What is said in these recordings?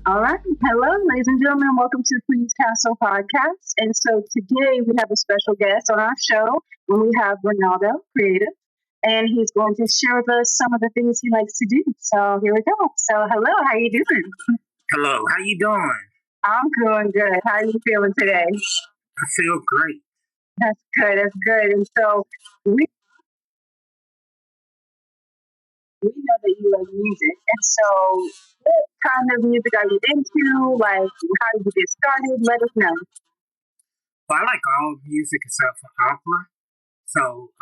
All right. Hello, ladies and gentlemen. Welcome to the Queen's Castle podcast. And so today we have a special guest on our show. And we have Renaldo, creative, and he's going to share with us some of the things he likes to do. So here we go. So hello, how you doing? Hello, how you doing? I'm doing good. How are you feeling today? I feel great. That's good. That's good. And so we know that you like music. And so what kind of music are you into? Like, how did you get started? Let us know. Well, I like all music except for opera. So,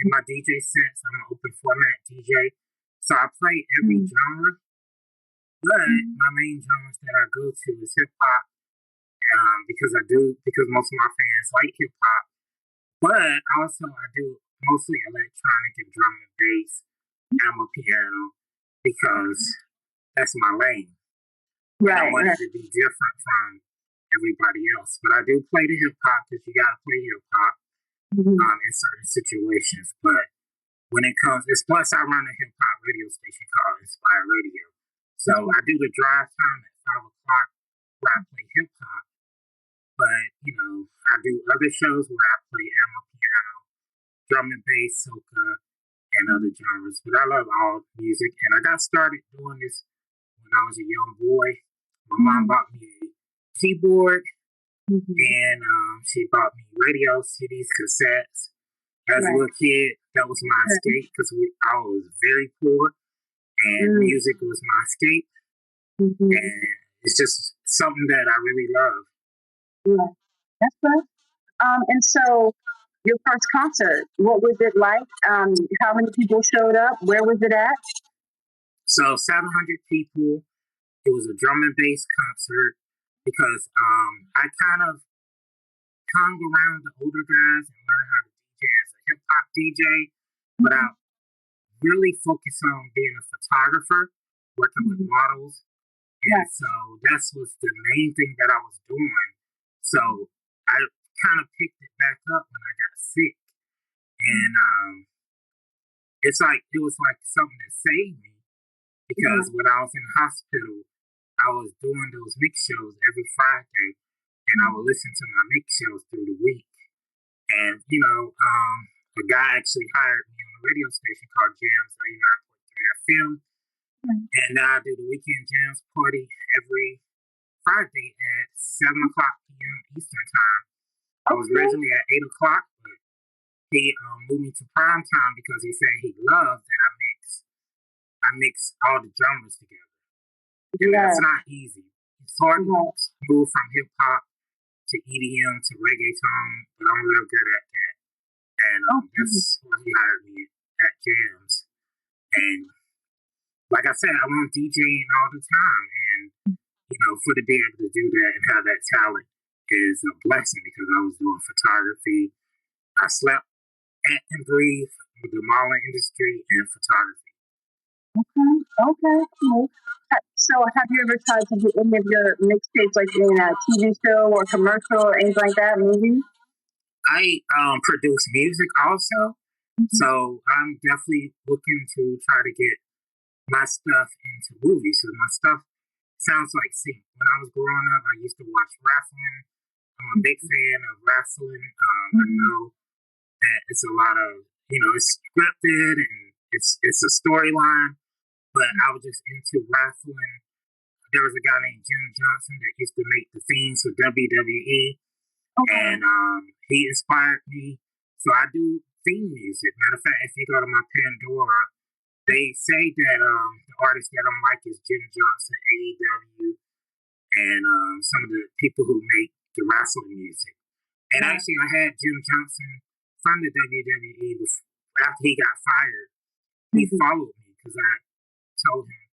in my DJ sets, I'm an open format DJ. So I play every genre, but my main genres that I go to is hip hop. Because most of my fans like hip hop. But also I do mostly electronic and drum and bass. I'm a piano because that's my lane. I want it to be different from everybody else. But I do play the hip hop because you gotta play hip hop in certain situations. But when it comes, plus I run a hip hop radio station called Inspire Radio. So I do the drive time at 5 o'clock where I play hip hop. But I do other shows where I play piano, drum and bass, soca, and other genres. But I love all music, and I got started doing this when I was a young boy. My mom bought me a keyboard, and she bought me radio CDs, cassettes. As a little kid, that was my escape because I was very poor, and music was my escape. And it's just something that I really love. Yeah, that's good. And so your first concert, what was it like? How many people showed up? Where was it at? So 700 people. It was a drum and bass concert because I kind of hung around the older guys and learned how to DJ as a hip hop DJ, but I really focused on being a photographer, working with models. And so that was the main thing that I was doing. So I kind of picked it back up when I got sick. And it was like something that saved me because when I was in the hospital, I was doing those mix shows every Friday, and I would listen to my mix shows through the week. And the guy actually hired me on a radio station called Jams 89.3 FM, and I do the weekend jams party every Friday at 7 o'clock p.m. Eastern time. I was originally at 8 o'clock, but he moved me to prime time because he said he loved that I mix all the genres together. And that's not easy. It's hard to move from hip hop to EDM to reggaeton, but I'm real good at that. And that's why he hired me at Jams. And like I said, I want DJing all the time. And, for to be able to do that and have that talent is a blessing because I was doing photography. I slept, ate, and breathed with the modeling industry and photography. Okay, cool. So have you ever tried to get any of your mixtapes like in a TV show or commercial or anything like that, maybe? I produce music also. So I'm definitely looking to try to get my stuff into movies. So my stuff sounds like sync. When I was growing up, I used to watch wrestling. I'm a big fan of wrestling. I know that it's a lot of, it's scripted and it's a storyline, but I was just into wrestling. There was a guy named Jim Johnson that used to make the themes for WWE, and he inspired me. So I do theme music. Matter of fact, if you go to my Pandora, they say that the artist that I'm like is Jim Johnson, AEW, and some of the people who make the wrestling music. And actually, I had Jim Johnson from the WWE after he got fired. He followed me because I told him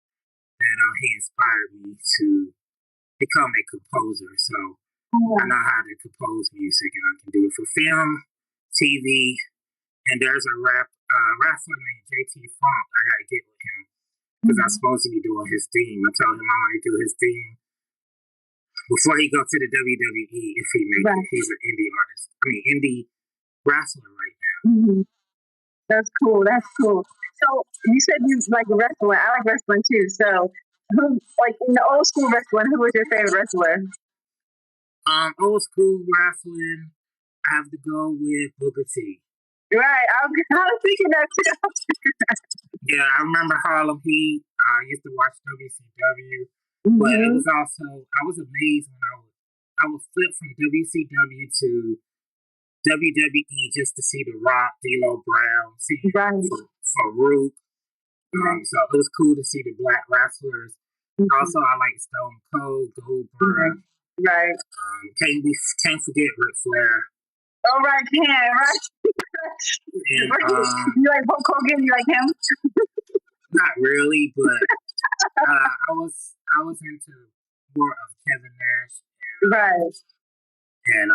that he inspired me to become a composer. So I know how to compose music, and I can do it for film, TV, and there's a wrestler named JT Funk. I got to get with him because I'm supposed to be doing his theme. I told him I want to do his theme before he goes to the WWE if he makes it. He's an indie wrestler right now. That's cool. So you said you like wrestling. I like wrestling too. So Who, like in the old school wrestling, who was your favorite wrestler? Old school wrestling, I have to go with Booker T. Right, I was thinking that too. Yeah, I remember Harlem Heat. I used to watch WCW, but it Mm-hmm. was also I was amazed when I would flip from WCW to WWE just to see The Rock, D'Lo Brown, see Right. Farouk. Right. So it was cool to see the black wrestlers. Mm-hmm. Also, I like Stone Cold, Goldberg. Right. Can't forget Ric Flair. Oh, right, right. And you like Hulk Hogan? You like him? not really, but I was into more of Kevin Nash and Right. and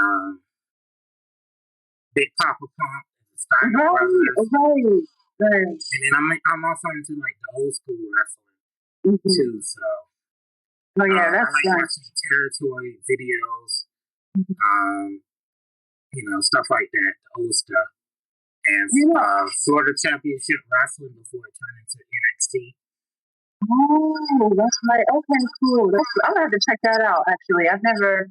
Big Papa Pump, the Steiner Right. Brothers. Right. And then I'm also into like the old school wrestling Mm-hmm. too. So Oh yeah, I that's like nice. watching territory videos, Mm-hmm. stuff like that, the old stuff. And Florida Championship Wrestling before it turned into NXT. Oh, that's right. Okay, cool. I'm gonna have to check that out. Actually, I've never.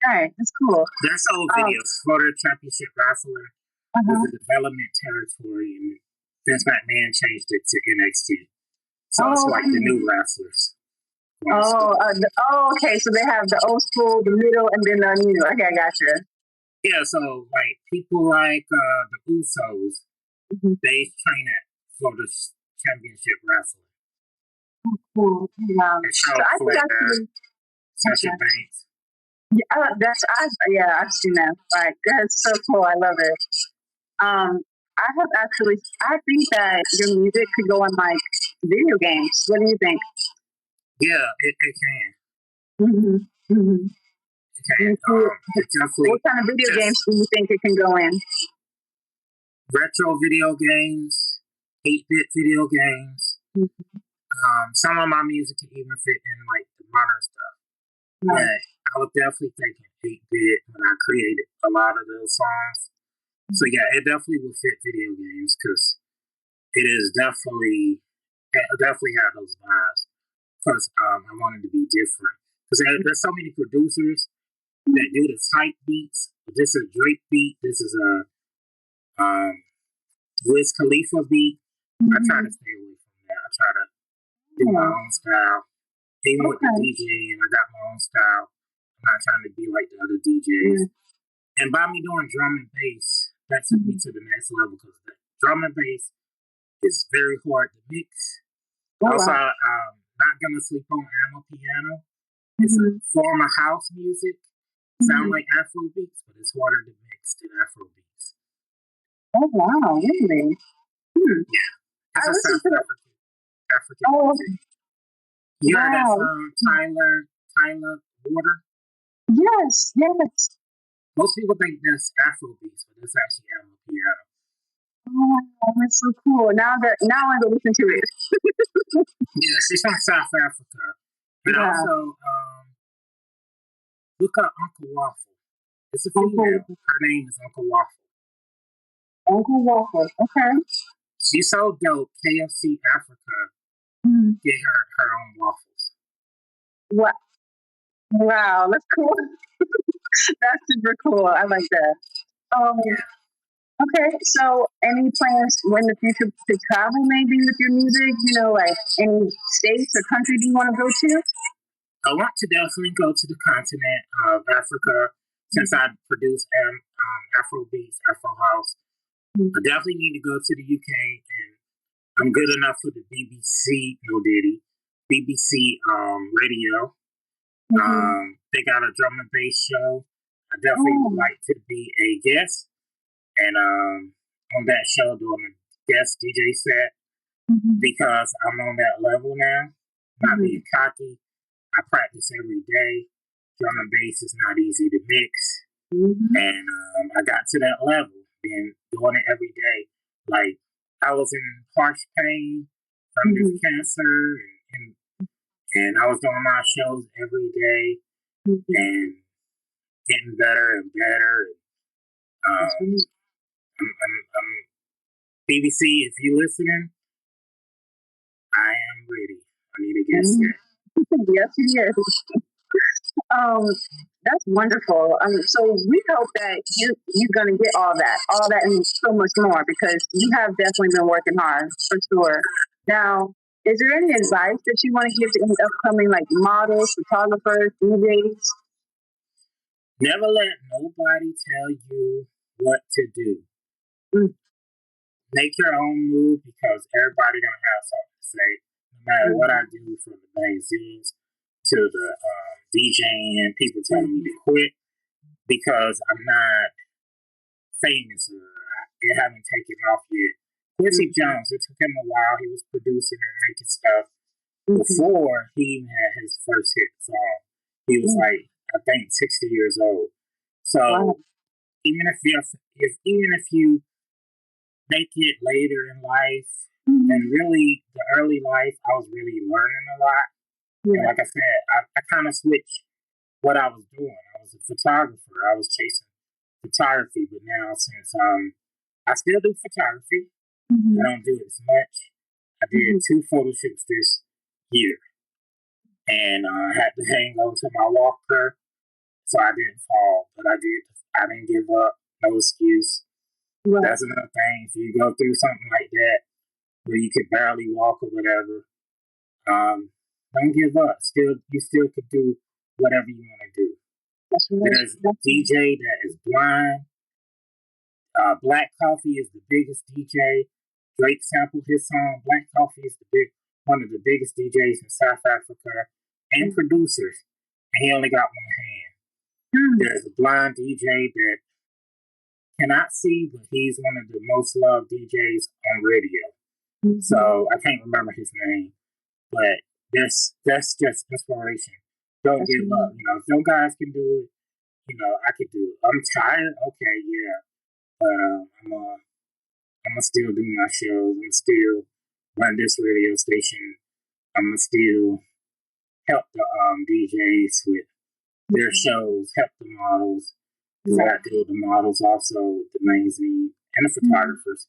All right, that's cool. That's old videos. Florida Championship Wrestling was the development territory, and Vince McMahon changed it to NXT. So it's like the new wrestlers. Okay. So they have the old school, the middle, and then the new. Okay, I gotcha. Yeah, so like people like the Usos, they train at Florida Championship Wrestling. Oh, cool. Yeah. So I think actually, Sasha Banks. Yeah, I've seen that. Like that's so cool. I love it. I think that your music could go on like video games. What do you think? Yeah, it can. Mm-hmm. Mm-hmm. It definitely. What kind of video games do you think it can go in? Retro video games, 8-bit video games. Mm-hmm. Some of my music can even fit in like the modern stuff. Right. But I was definitely thinking 8-bit when I created a lot of those songs. So yeah, it definitely will fit video games because it definitely have those vibes. Because I wanted to be different. Because there's so many producers that do the type beats. This is a Drake beat. This is a Wiz Khalifa beat. I try to stay away from that. I try to do my own style. Even with the DJing, I got my own style. I'm not trying to be like the other DJs. And by me doing drum and bass, that took me to the next level because the drum and bass is very hard to mix. Also, I'm not gonna sleep on Piano. It's a form of house music. Sound like Afro beats, but it's harder to mix than Afro beats. Oh wow, really? Yeah. It's a South African music. You heard that song, Tyler Water? Yes. Most people think that's Afro beats, but that's actually Piano. Oh, that's so cool. Now I go listen to it. Yeah, she's from South Africa. And also, look up Uncle Waffle. It's a female. Her name is Uncle Waffle. Uncle Waffle, okay. She's so dope. KFC Africa get her own waffles. Wow, that's cool. That's super cool. I like that. Okay, so any plans in the future to travel maybe with your music? You know, like any states or country do you want to go to? I want to definitely go to the continent of Africa since I produce Afro beats, Afro house. I definitely need to go to the UK, and I'm good enough for the BBC, no Diddy, BBC radio. They got a drum and bass show. I definitely would like to be a guest, and on that show doing a guest DJ set because I'm on that level now. Not being cocky. I practice every day. Drum and bass is not easy to mix. And I got to that level, been doing it every day. Like, I was in harsh pain from this cancer, and I was doing my shows every day and getting better and better. I'm BBC, if you're listening, I am ready. I need a guest set. Yes, he is. Um, that's wonderful. So we hope that you're gonna get all that, and so much more because you have definitely been working hard for sure. Now, is there any advice that you want to give to any upcoming like models, photographers, DJs? Never let nobody tell you what to do. Mm, Make your own move because everybody don't have something to say. No matter what I mm, do, from the magazines to the DJing, people telling me to quit because I'm not famous or they haven't taken off yet. Quincy mm, Jones, it took him a while. He was producing and making stuff mm, before he even had his first hit song. He was mm. like, I think, 60 years old. Wow. So even if you make it later in life, and Mhm. really the early life, I was really learning a lot. And Yeah. like I said, I kind of switched what I was doing. I was a photographer. I was chasing photography, but now since I still do photography, I Mhm. don't do it as much. I did Mhm. 2 photo shoots this year, and I had to hang on to my walker so I didn't fall. But I did. I didn't give up. No excuse. Right. That's another thing. If you go through something like that where you could barely walk or whatever, don't give up. You still could do whatever you want to do. That's right. There's a That's right. DJ that is blind. Black Coffee is the biggest DJ. Drake sampled his song. Black Coffee is one of the biggest DJs in South Africa and Mm. producers, and he only got one hand. Mm. There's a blind DJ that cannot see, but he's one of the most loved DJs on radio. Mhm. So I can't remember his name, but that's just inspiration. Don't That's give up. right. If no guys can do it, I could do it. I'm tired. Okay, yeah, but I'm gonna still do my shows. I'm still run this radio station. I'm gonna still help the DJs with their Mhm. shows, help the models, because I Right. got to deal with the models also with the magazine and the Mhm. photographers.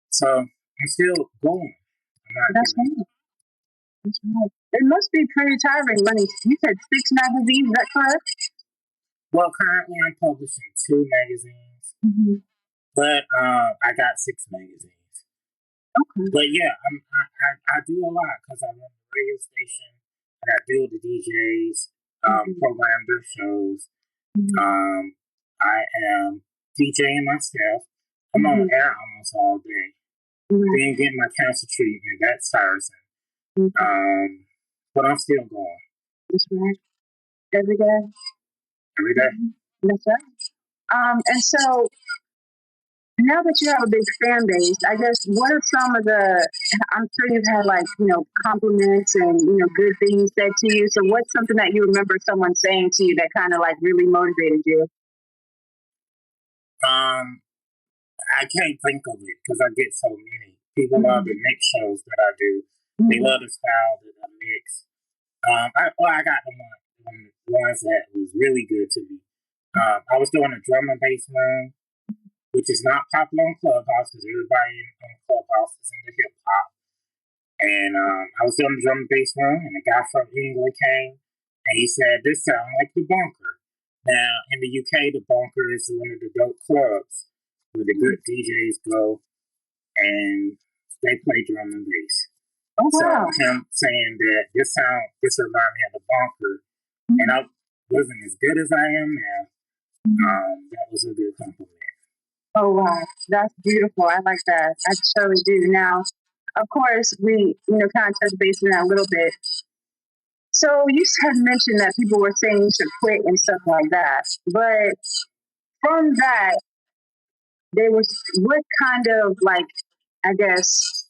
So I'm still going. I'm not That's giving up. right. That's right. It must be pretty tiring running. You said 6 magazines. Is that correct? Well, currently I'm publishing 2 magazines, Mhm. but I got 6 magazines. Okay. But yeah, I do a lot because I run the radio station. I got to deal with the DJs, Mhm. program their shows. Mhm. I am DJing myself. I'm on Mhm. air almost all day. Right. Then getting my cancer treatment, that's tiresome. Mhm. But I'm still going That's right. Every day. every day. Mhm. That's right. And so now that you have a big fan base, I guess what are some of the? I'm sure you've had like compliments and good things said to you. So what's something that you remember someone saying to you that kind of like really motivated you? Um, I can't think of it because I get so many. People love the Mhm. mix shows that I do. They Mhm. love the style that I mix. I got the ones that was really good to me. I was doing a drum and bass room, which is not popular on Clubhouse because everybody on Clubhouse is into hip hop. And I was doing the drum and bass room, and a guy from England came, and he said, "This sounds like the Bunker." Now, in the UK, the Bunker is one of the dope clubs where the good DJs go and they play drum and bass. Oh So wow. him saying that this remind me of the Bunker, and Mhm. I wasn't as good as I am now. Mhm. That was a good compliment. Oh wow, that's beautiful. I like that. I surely do. Now, of course, we kind of touch base on that a little bit. So you had mentioned that people were saying you should quit and stuff like that, but from that, there was what kind of like I guess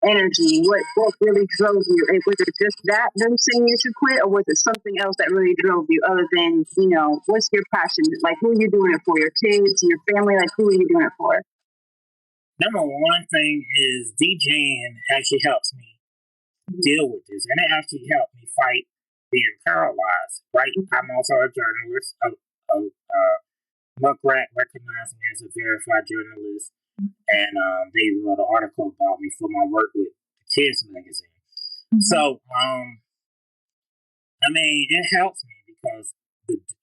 energy? What really drove you? Was it just that them saying you should quit, or was it something else that really drove you other than what's your passion? Like who are you doing it for? Your kids, your family? Like who are you doing it for? Number one thing is DJing actually helps me Mhm. deal with this, and it actually helped me fight being paralyzed. Right, I'm also a journalist. Muckrat recognized me as a verified journalist, and they wrote an article about me for my work with the Kids magazine. Mhm. So I mean, it helps me because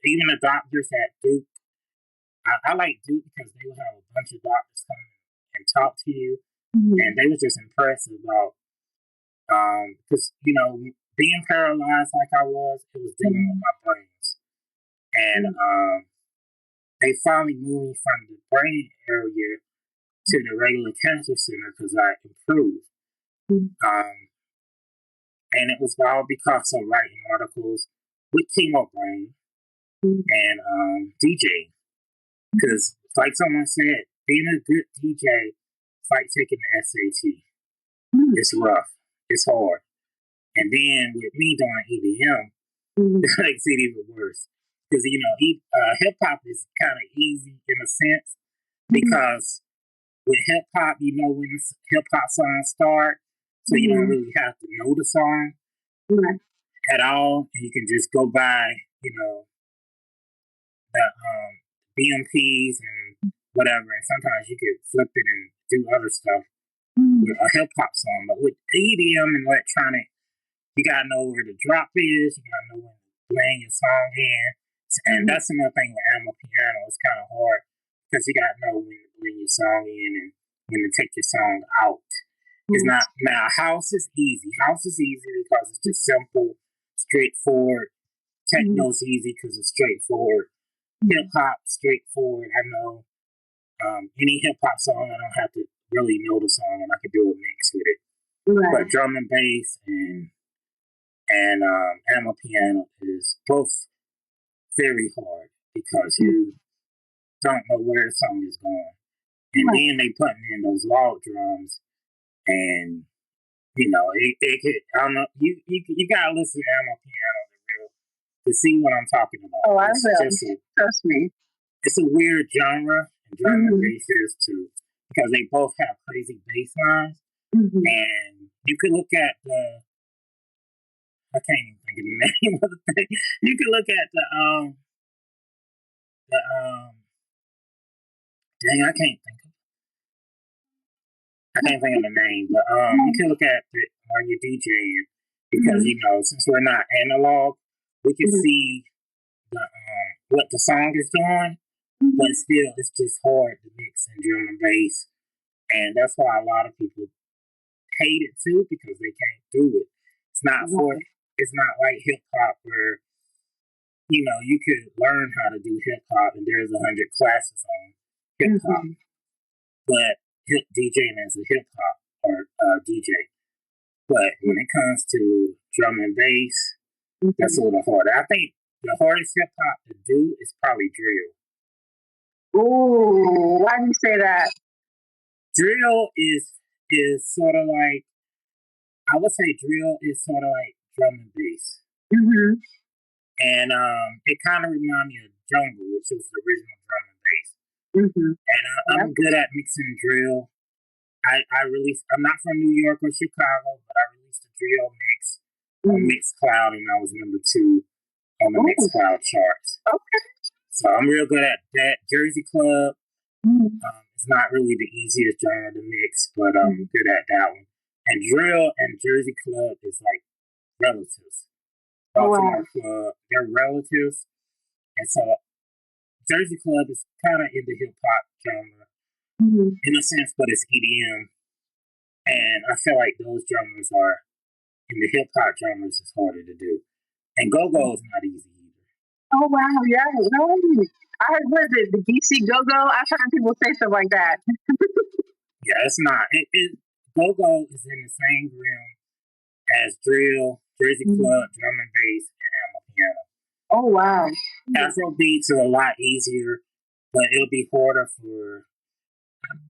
even the doctors at Duke, I like Duke because they would have a bunch of doctors come and talk to you, and they were just impressed about because being paralyzed like I was, it was dealing with my brains, and they finally moved me from the brain area to the regular cancer center because I improved. And it was all because of writing articles with Chemo Brain and DJing. Because, like someone said, being a good DJ, it's like taking the SAT. It's rough. It's hard. And then with me doing EDM, that makes it even worse. Because, hip hop is kind of easy in a sense. Because with hip hop, you know when hip hop songs start. So you don't really have to know the song at all. And you can just go by, the BMPs and whatever. And sometimes you could flip it and do other stuff with a hip hop song. But with EDM and electronic, you gotta know where the drop is. You gotta know when to blend your song in. And that's another thing with piano. It's kind of hard because you gotta know when to blend your song in and when to take your song out. It's not now. House is easy. House is easy because it's just simple, straightforward. Techno's easy because it's straightforward. Hip hop, straightforward. I know any hip hop song. I don't have to really know the song, and I can do a mix with it. But drum and bass and piano is both very hard because you don't know where the song is going, and then they putting in those log drums, and it could. I don't know. You gotta listen to piano to see what I'm talking about. Oh, I will. Trust me. It's a weird genre, and drum and bass is too, because they both have crazy bass lines, and you can look at I can't even think of the name of the thing. You can look at dang, I can't think of the name, but you can look at it when you're DJing because since we're not analog, we can see what the song is doing, but still it's just hard to mix in drum and bass, and that's why a lot of people hate it too because they can't do it. It's not like hip hop where you could learn how to do hip hop and there's 100 classes on hip hop, but DJing as a hip hop or DJ. But when it comes to drum and bass, that's a little harder. I think the hardest hip hop to do is probably drill. Ooh, why do you say that? Drill is sort of like, I would say drill is sort of like drum and bass. And it kind of reminds me of jungle, which was the original drum and bass. And I'm good at mixing drill. I'm not from New York or Chicago, but I released a drill mix on Mixcloud, and I was number 2 on the Mixcloud charts. Okay. So I'm real good at that. Jersey Club is not really the easiest genre to mix, but I'm good at that one. And drill and Jersey Club is like relatives. Baltimore Club, they're relatives. And so Jersey Club is kind of in the hip hop genre in a sense, but it's EDM. And I feel like those genres are, in the hip hop genres, is harder to do. And go-go is not easy either. Oh, wow. Yeah. I heard, what is it, the DC go-go? I've heard people say stuff like that. Yeah, it's not. Go-go is in the same realm as drill, Jersey Club, drum and bass, and piano. Oh, wow. Afro beats are a lot easier, but it'll be harder for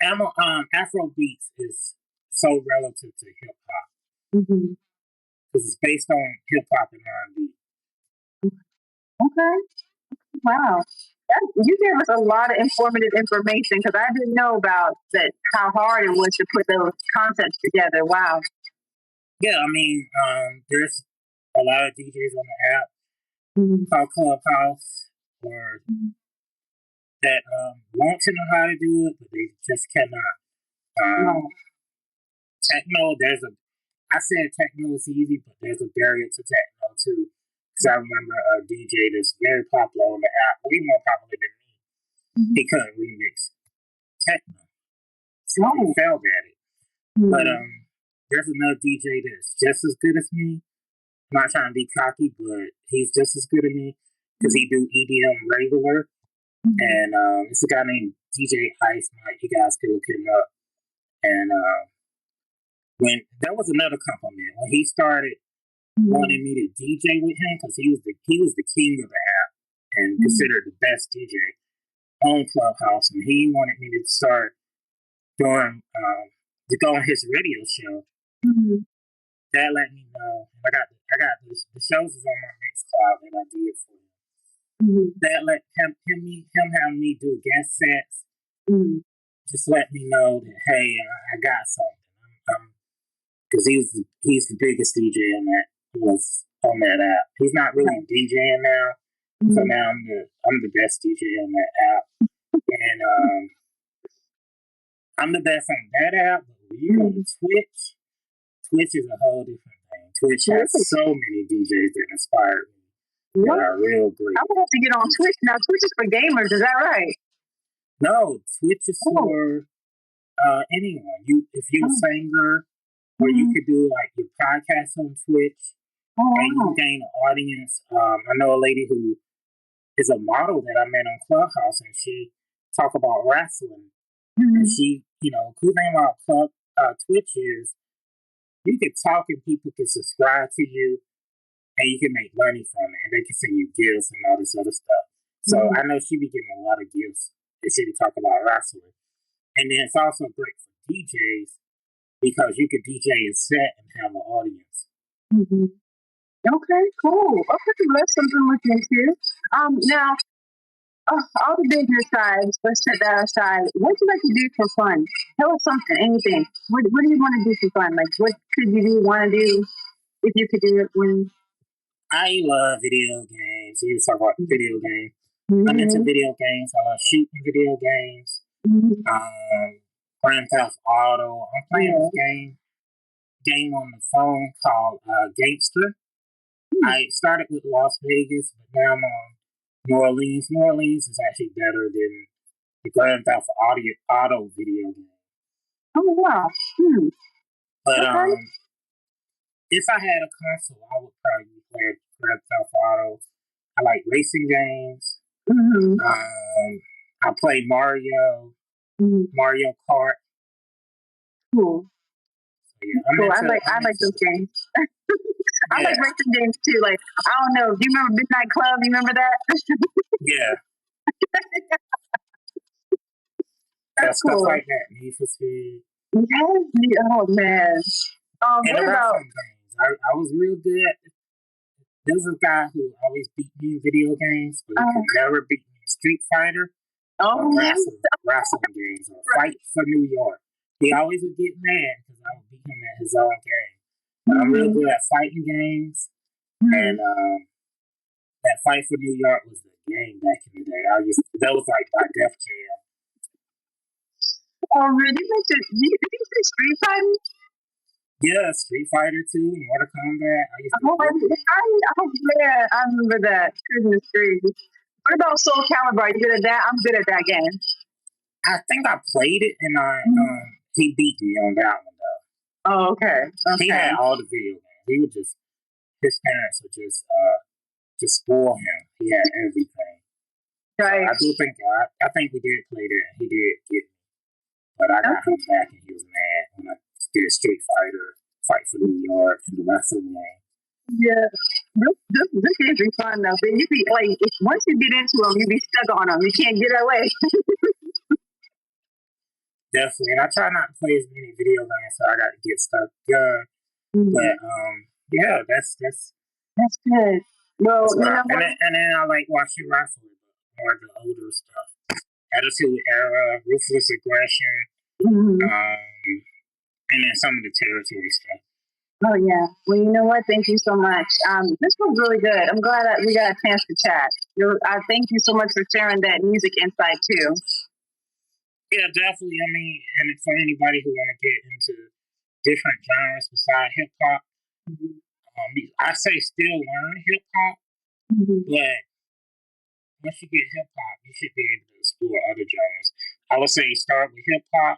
Afro beats is so relative to hip hop because it's based on hip hop and R&B. Okay. Wow. You gave us a lot of informative information because I didn't know about that, how hard it was to put those concepts together. Wow. Yeah, I mean, there's a lot of DJs on the app called Clubhouse or that want to know how to do it, but they just cannot. Techno, I said techno is easy, but there's a barrier to techno too. Because I remember a DJ that's very popular on the app, way more popular than me. He couldn't remix techno. So he failed at it. But there's another DJ that's just as good as me. I'm not trying to be cocky, but he's just as good as me because he do EDM regular. And it's a guy named DJ Ice Mike. You guys can look him up. And when that was another compliment when he started wanting me to DJ with him because he was the king of the app and considered the best DJ on Clubhouse, and he wanted me to start doing to go on his radio show. That let me know. I got the shows is on my Mixcloud that I did for him. That let him have me do guest sets. Just let me know that hey, I got something. Because he's the biggest DJ on that app. He's not really DJing now, so now I'm the best DJ on that app, and I'm the best on that app. But when you go to Twitch is a whole different thing. Twitch has so many DJs that inspire me that are real great. I'm gonna have to get on Twitch now. Twitch is for gamers, is that right? No, Twitch is for anyone. If you're a singer. Where you could do like your podcast on Twitch and you gain an audience. I know a lady who is a model that I met on Clubhouse, and she talk about wrestling. And she, cool thing about Twitch is you can talk and people can subscribe to you, and you can make money from it, and they can send you gifts and all this other stuff. So I know she be getting a lot of gifts, and she be talking about wrestling. And then it's also great for DJs. Because you could DJ a set and have an audience. Okay, cool. Okay, that's something to look into. Now, all the business sides, let's set that aside. What do you like to do for fun? Tell us something, anything. What do you want to do for fun? Like, what could you want to do if you could do it when? I love video games. You talk about video games. I'm into video games. I love shooting video games. Grand Theft Auto. I'm playing this game on the phone called Gangster. I started with Las Vegas, but now I'm on New Orleans. New Orleans is actually better than the Grand Theft Auto video game. Oh wow! But if I had a console, I would probably play Grand Theft Auto. I like racing games. I play Mario Kart. Cool. Yeah, I like those games. I like racing games too. Like, I don't know. Do you remember Midnight Club? You remember that? Yeah. That's cool. Stuff like that. Need for Speed. Yeah. Oh man. And the wrestling games. I was real good at. There was a guy who always beat me in video games, but he could never beat me in Street Fighter or wrestling games or Fight for New York. He always would get mad because I would beat him at his own game. But I'm real good at fighting games, and that Fight for New York was the game back in the day. That was like my Def Jam. Oh, really? Did you play Street Fighter? Yeah, Street Fighter 2, Mortal Kombat. I remember that. Goodness gracious. What about Soul Calibur? Are you good at that? I'm good at that game. I think I played it, and he beat me on that one, though. Oh, okay. He had all the video games. His parents would just spoil him. He had everything. Right. So I think we did play that. He did get me. But I got him back, and he was mad when I did Street Fighter, Fight for New York, and the wrestling game. Yeah. This games be fun, though. But you be, like, once you get into them, you be stuck on them. You can't get away. Definitely. And I try not to play as many video games, so I got to get stuff done. But, yeah, that's good. Well, and then I like watching wrestling, more of the older stuff. Attitude Era, Ruthless Aggression, and then some of the territory stuff. Oh, yeah. Well, you know what? Thank you so much. This was really good. I'm glad that we got a chance to chat. I thank you so much for sharing that music insight, too. Yeah, definitely. I mean, and for anybody who want to get into different genres besides hip-hop, I say still learn hip-hop, But once you get hip hop, you should be able to explore other genres. I would say start with hip hop,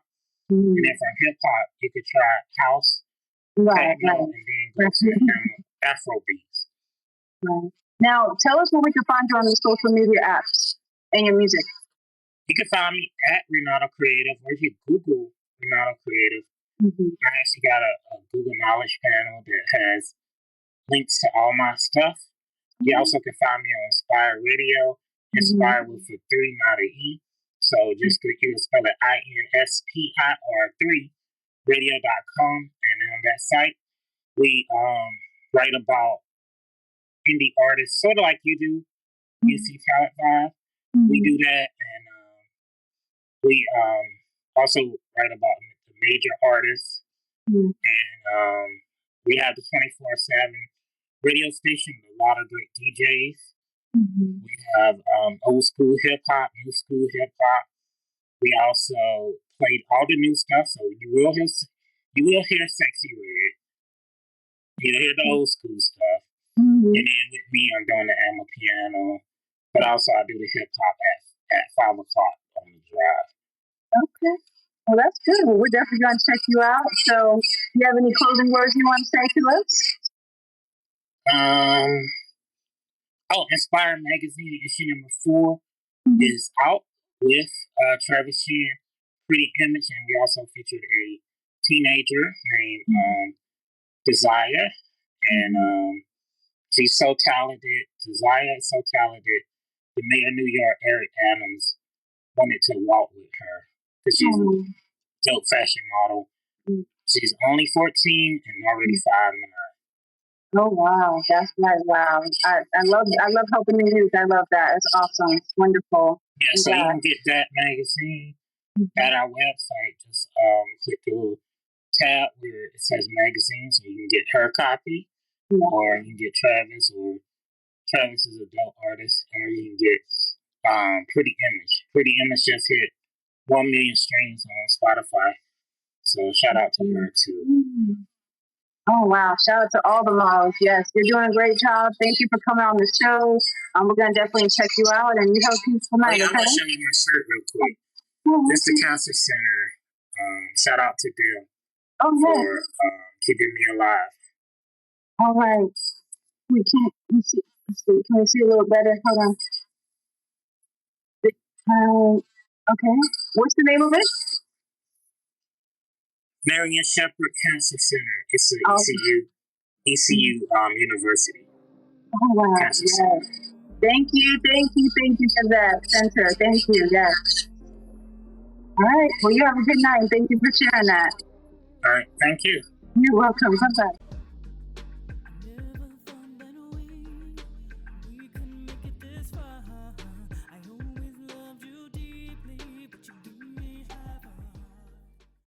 and then from hip hop you could try house, techno, and then go to Afro beats. Right. Now, tell us where we can find you on the social media apps and your music. You can find me at Renaldo Creative, or if you Google Renaldo Creative, I actually got a Google Knowledge panel that has links to all my stuff. You also can find me on Inspire Radio, Inspire with a 3, not an E. So just click it, spell it INSPIR3 radio.com, and on that site we write about indie artists, sort of like you do, UC Talent Vibe. We do that, and we also write about the major artists, and we have the 24/7 radio station with a lot of great DJs. We have old school hip hop, new school hip hop. We also played all the new stuff, so you will hear Sexy Red. You'll hear the old school stuff, and then with me, I'm doing the Amma piano, but also I do the hip hop at 5 o'clock on the drive. Okay. Well, that's good. Well, we're definitely going to check you out. So, do you have any closing words you want to say to us? Inspire Magazine issue number 4 is out with Travis Chan, Pretty Image, and we also featured a teenager named Desire, and she's so talented. Desire is so talented. The mayor of New York, Eric Adams, wanted to walk with her because she's a dope fashion model. She's only 14 and already 5'9". Oh wow, that's right. Wow, I love helping the youth. I love that. It's awesome. It's wonderful. Yeah, so you can get that magazine at our website. Just click the little tab where it says magazines, so you can get her copy, or you can get Travis, or Travis is a dope artist, or you can get Pretty Image. Pretty Image just hit 1 million streams on Spotify, so shout out to her too. Oh, wow. Shout out to all the models. Yes, you're doing a great job. Thank you for coming on the show. We're going to definitely check you out, and you have a peaceful night. I'm going to show you my shirt real quick. This is the Cancer Center. Shout out to them for keeping me alive. All right. We can't. Let's see. Can we see a little better? Hold on. Okay. What's the name of it? Marion Shepherd Cancer Center. It's an ECU university. Oh, wow. Cancer Center. Thank you for that, Center. Thank you. Yes. All right. Well, you have a good night. Thank you for sharing that. All right. Thank you. You're welcome. Bye-bye.